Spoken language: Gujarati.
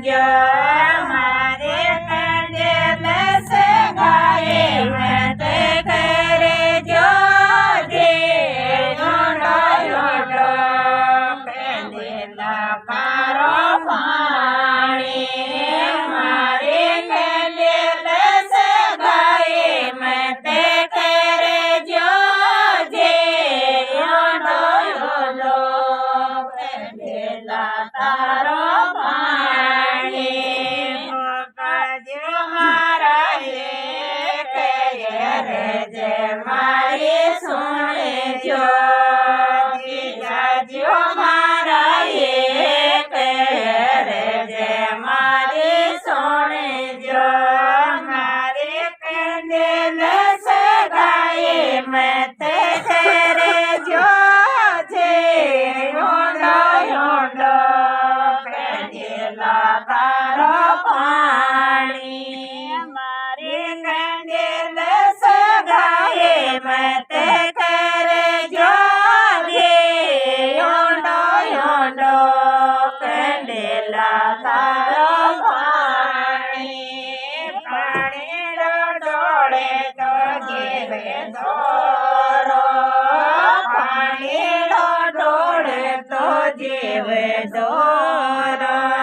જો મારે કંડેલ સગાએ મત કરજો જે યોડો યોડો કંડેલા પારો પાણી મારે કંડેલ સગાએ મત કરજો જે યોડો યોડો કંડેલા તારો પાણી બાજુ મારા જે મારી સુણજો જીજાજો મારા જે મારી સુણજો મારે કંડેલ સગાએ મત કરજો જે યોડો યોડો કંડેલા તારો પાણી મારે કંડેલ સગાએ મત કરજો જે યોડો યોડો કંડેલા તારો પાણી પાણીડો ડોળે તો જીવે દોરો પાણીડો ડોળે તો જીવે દોરો